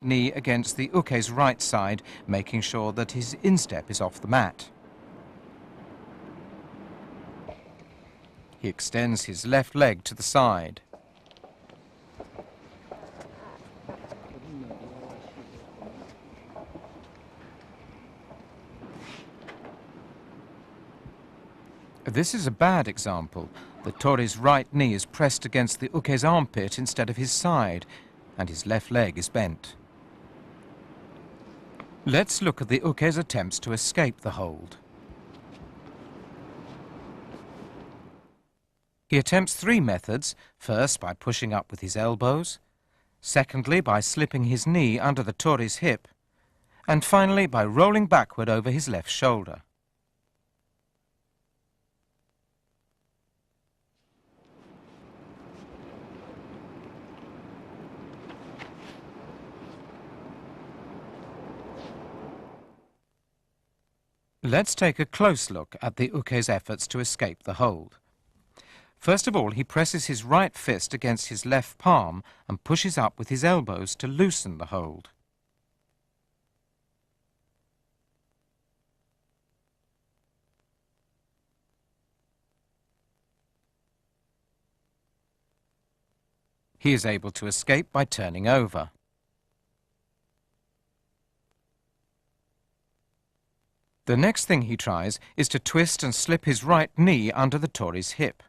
knee against the uke's right side, making sure that his instep is off the mat. He extends his left leg to the side. This is a bad example. The tori's right knee is pressed against the uke's armpit instead of his side, and his left leg is bent. Let's look at the uke's attempts to escape the hold. He attempts three methods: first by pushing up with his elbows, secondly by slipping his knee under the tori's hip, and finally by rolling backward over his left shoulder. Let's take a close look at the uke's efforts to escape the hold. First of all, he presses his right fist against his left palm and pushes up with his elbows to loosen the hold. He is able to escape by turning over. The next thing he tries is to twist and slip his right knee under the tori's hip.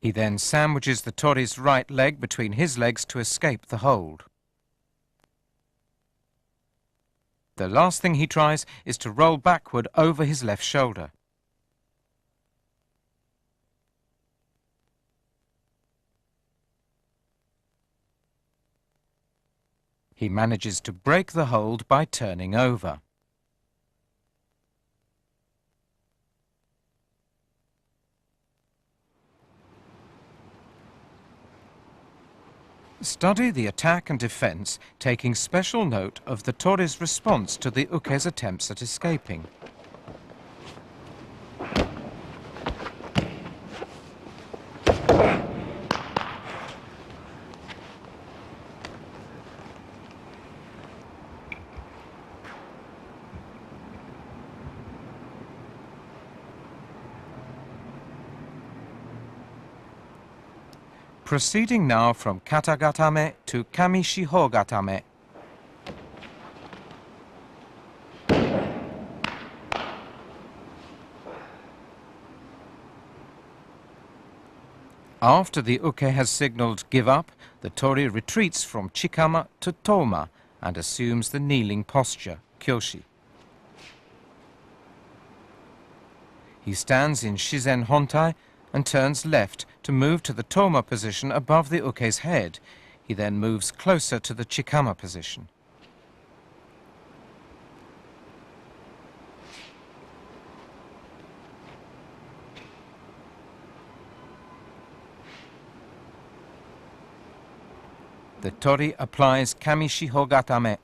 He then sandwiches the tori's right leg between his legs to escape the hold. The last thing he tries is to roll backward over his left shoulder. He manages to break the hold by turning over. Study the attack and defense, taking special note of the tori's response to the uke's attempts at escaping. Proceeding now from kata gatame to kami shiho gatame. After the uke has signaled give up, the tori retreats from chikama to toma and assumes the kneeling posture, kyoshi. He stands in shizen hontai and turns left to move to the toma position above the uke's head. He then moves closer to the chikama position. The tori applies kami shiho gatame.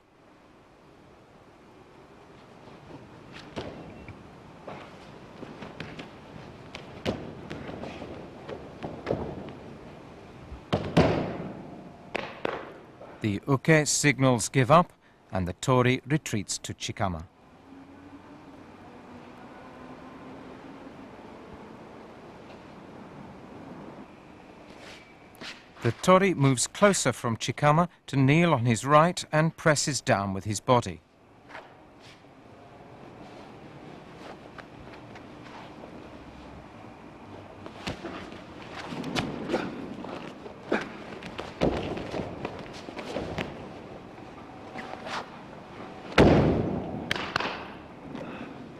The uke signals give up and the tori retreats to chikama. The tori moves closer from chikama to kneel on his right and presses down with his body.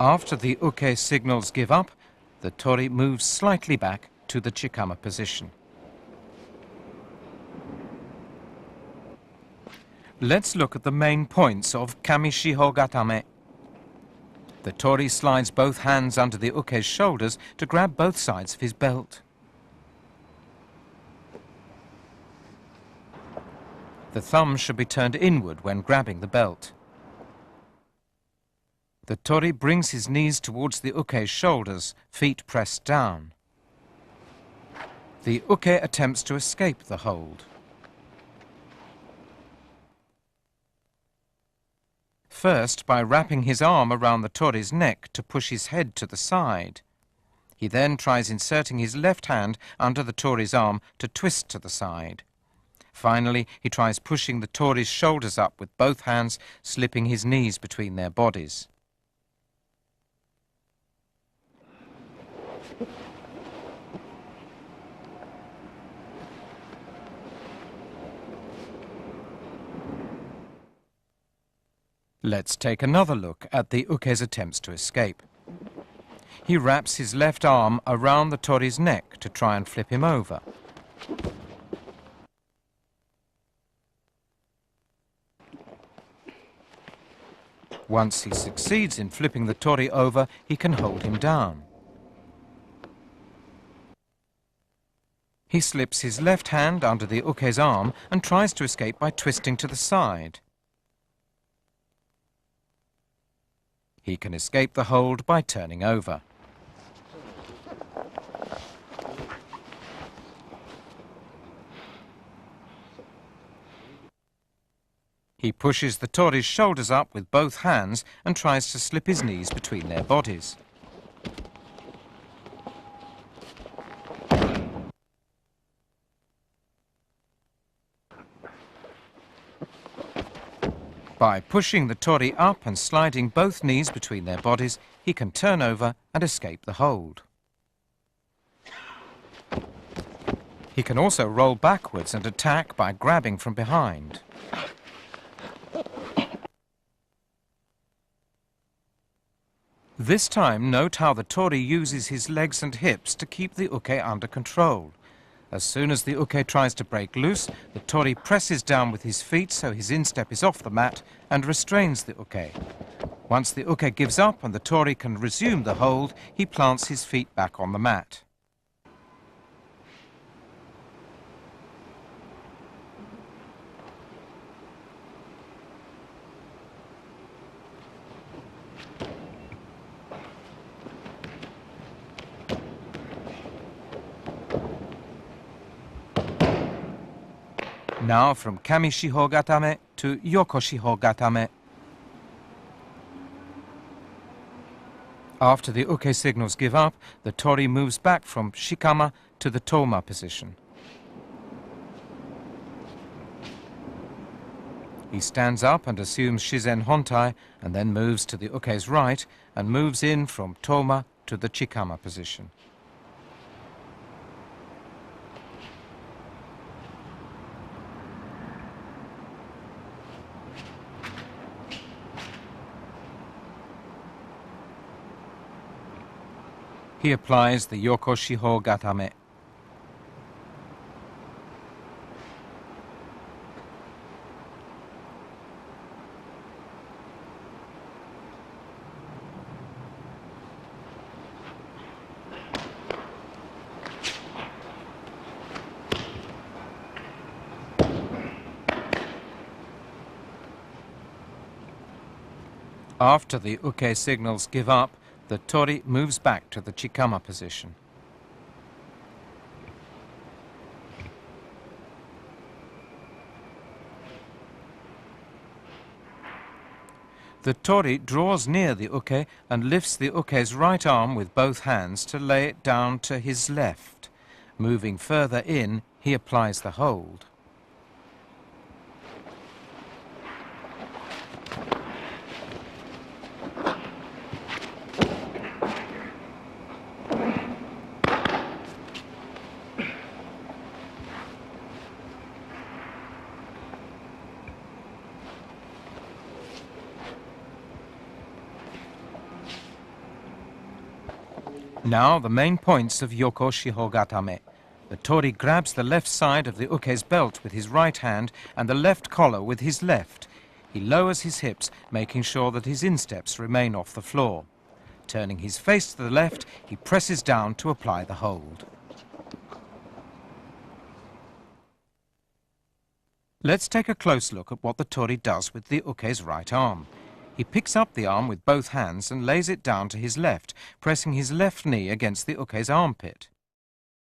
After the uke signals give up, the tori moves slightly back to the chikama position. Let's look at the main points of kami shiho gatame. The tori slides both hands under the uke's shoulders to grab both sides of his belt. The thumb should be turned inward when grabbing the belt. The tori brings his knees towards the uke's shoulders, feet pressed down. The uke attempts to escape the hold. First, by wrapping his arm around the tori's neck to push his head to the side. He then tries inserting his left hand under the tori's arm to twist to the side. Finally, he tries pushing the tori's shoulders up with both hands, slipping his knees between their bodies. Let's take another look at the uke's attempts to escape. He wraps his left arm around the tori's neck to try and flip him over. Once he succeeds in flipping the tori over, he can hold him down. He slips his left hand under the uke's arm and tries to escape by twisting to the side. He can escape the hold by turning over. He pushes the tori's shoulders up with both hands and tries to slip his knees between their bodies. By pushing the tori up and sliding both knees between their bodies, he can turn over and escape the hold. He can also roll backwards and attack by grabbing from behind. This time, note how the tori uses his legs and hips to keep the uke under control. As soon as the uke tries to break loose, the tori presses down with his feet so his instep is off the mat and restrains the uke. Once the uke gives up and the tori can resume the hold, he plants his feet back on the mat. Now from kami shiho gatame to yoko shiho gatame. After the uke signals give up, the tori moves back from shikama to the toma position. He stands up and assumes shizen hontai and then moves to the uke's right and moves in from toma to the chikama position. He applies the yoko shiho gatame. After the uke signals give up, the tori moves back to the chikama position. The tori draws near the uke and lifts the uke's right arm with both hands to lay it down to his left. Moving further in, he applies the hold. Now the main points of yoko shiho gatame. The tori grabs the left side of the uke's belt with his right hand and the left collar with his left. He lowers his hips, making sure that his insteps remain off the floor. Turning his face to the left, he presses down to apply the hold. Let's take a close look at what the tori does with the uke's right arm. He picks up the arm with both hands and lays it down to his left, pressing his left knee against the uke's armpit.